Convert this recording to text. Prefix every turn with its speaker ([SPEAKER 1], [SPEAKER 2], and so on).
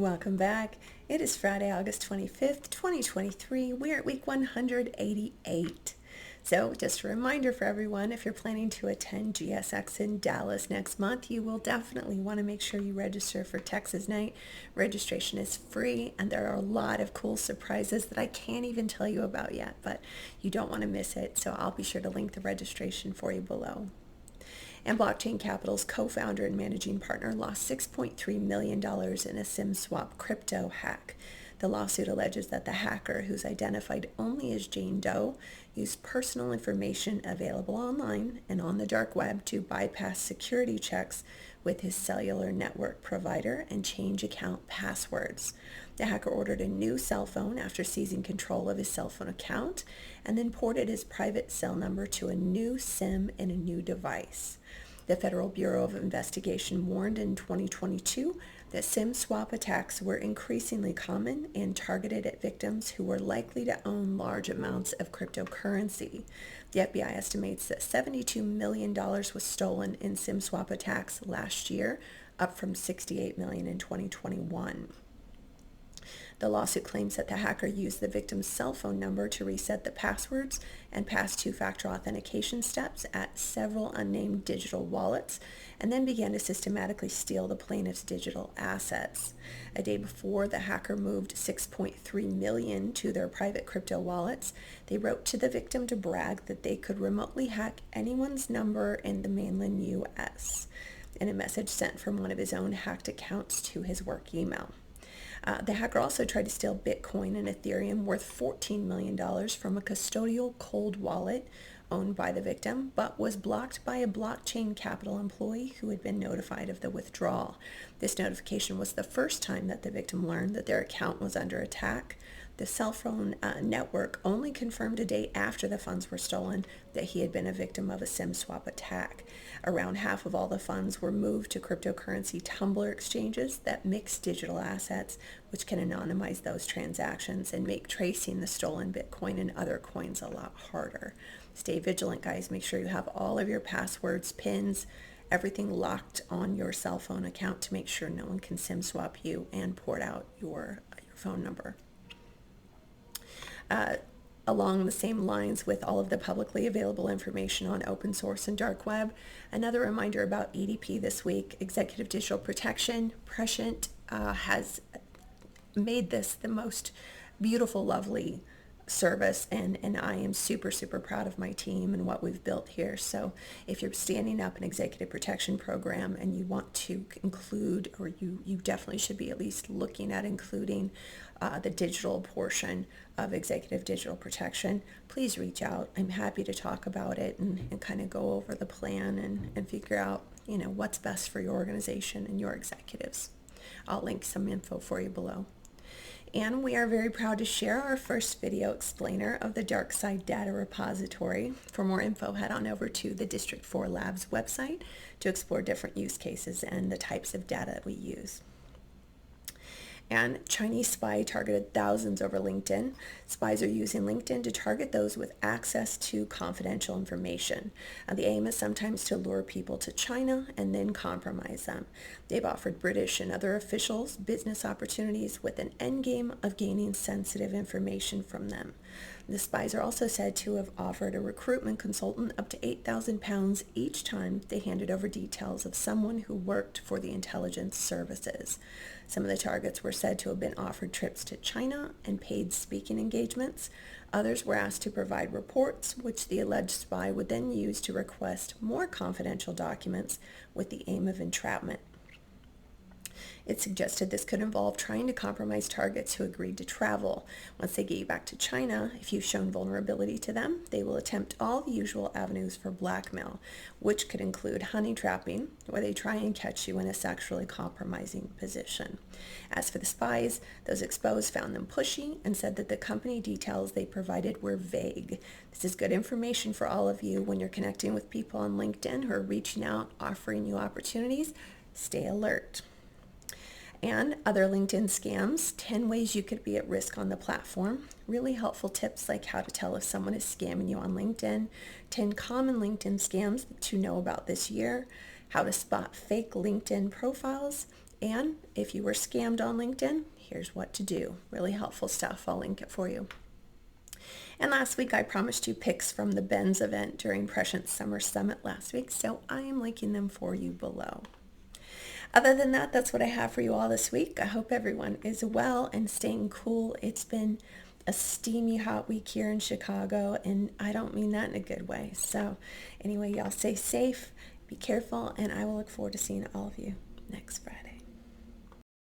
[SPEAKER 1] Welcome back. It is Friday, August 25th, 2023. We're at week 188. So just a reminder for everyone, if you're planning to attend GSX in Dallas next month, you will definitely want to make sure you register for Texas Night. Registration is free, and there are a lot of cool surprises that I can't even tell you about yet, but you don't want to miss it. So I'll be sure to link the registration for you below. And Blockchain Capital's co-founder and managing partner lost $6.3 million in a SIM swap crypto hack. The lawsuit alleges that the hacker, who's identified only as Jane Doe, used personal information available online and on the dark web to bypass security checks with his cellular network provider and change account passwords. The hacker ordered a new cell phone after seizing control of his cell phone account and then ported his private cell number to a new SIM in a new device. The Federal Bureau of Investigation warned in 2022 that SIM swap attacks were increasingly common and targeted at victims who were likely to own large amounts of cryptocurrency. The FBI estimates that $72 million was stolen in SIM swap attacks last year, up from $68 million in 2021. The lawsuit claims that the hacker used the victim's cell phone number to reset the passwords and pass two-factor authentication steps at several unnamed digital wallets, and then began to systematically steal the plaintiff's digital assets. A day before the hacker moved $6.3 million to their private crypto wallets, they wrote to the victim to brag that they could remotely hack anyone's number in the mainland U.S. in a message sent from one of his own hacked accounts to his work email. The hacker also tried to steal Bitcoin and Ethereum worth $14 million from a custodial cold wallet owned by the victim, but was blocked by a Blockchain Capital employee who had been notified of the withdrawal. This notification was the first time that the victim learned that their account was under attack. The cell phone network only confirmed a day after the funds were stolen that he had been a victim of a SIM swap attack. Around half of all the funds were moved to cryptocurrency tumbler exchanges that mix digital assets, which can anonymize those transactions and make tracing the stolen Bitcoin and other coins a lot harder. Stay vigilant, guys. Make sure you have all of your passwords, PINs, everything locked on your cell phone account to make sure no one can SIM swap you and port out your phone number. Along the same lines with all of the publicly available information on open source and dark web, another reminder about EDP this week. Executive Digital Protection, Prescient, has made this the most beautiful, lovely service, and I am super proud of my team and what we've built here. So if you're standing up an executive protection program and you want to include, or you definitely should be at least looking at including the digital portion of executive digital protection, please reach out. I'm happy to talk about it and kind of go over the plan and figure out what's best for your organization and your executives. I'll link some info for you below. And we are very proud to share our first video explainer of the DarkSide Data Repository. For more info, head on over to the District 4 Labs website to explore different use cases and the types of data that we use. And Chinese spy targeted thousands over LinkedIn. Spies are using LinkedIn to target those with access to confidential information. The aim is sometimes to lure people to China and then compromise them. They've offered British and other officials business opportunities with an end game of gaining sensitive information from them. The spies are also said to have offered a recruitment consultant up to £8,000 each time they handed over details of someone who worked for the intelligence services. Some of the targets were said to have been offered trips to China and paid speaking engagements. Others were asked to provide reports, which the alleged spy would then use to request more confidential documents with the aim of entrapment. It suggested this could involve trying to compromise targets who agreed to travel. Once they get you back to China, if you've shown vulnerability to them, they will attempt all the usual avenues for blackmail, which could include honey trapping, where they try and catch you in a sexually compromising position. As for the spies, those exposed found them pushy and said that the company details they provided were vague. This is good information for all of you when you're connecting with people on LinkedIn who are reaching out, offering you opportunities. Stay alert. And other LinkedIn scams, 10 ways you could be at risk on the platform. Really helpful tips like how to tell if someone is scamming you on LinkedIn, 10 common LinkedIn scams to know about this year, how to spot fake LinkedIn profiles, And if you were scammed on LinkedIn, here's what to do. Really helpful stuff. I'll link it for you. And last week I promised you picks from the Benz event during Prescient's Summer Summit last week, so I am linking them for you below. Other than that, that's what I have for you all this week. I hope everyone is well and staying cool. It's been a steamy hot week here in Chicago, and I don't mean that in a good way. So anyway, y'all stay safe, be careful, and I will look forward to seeing all of you next Friday.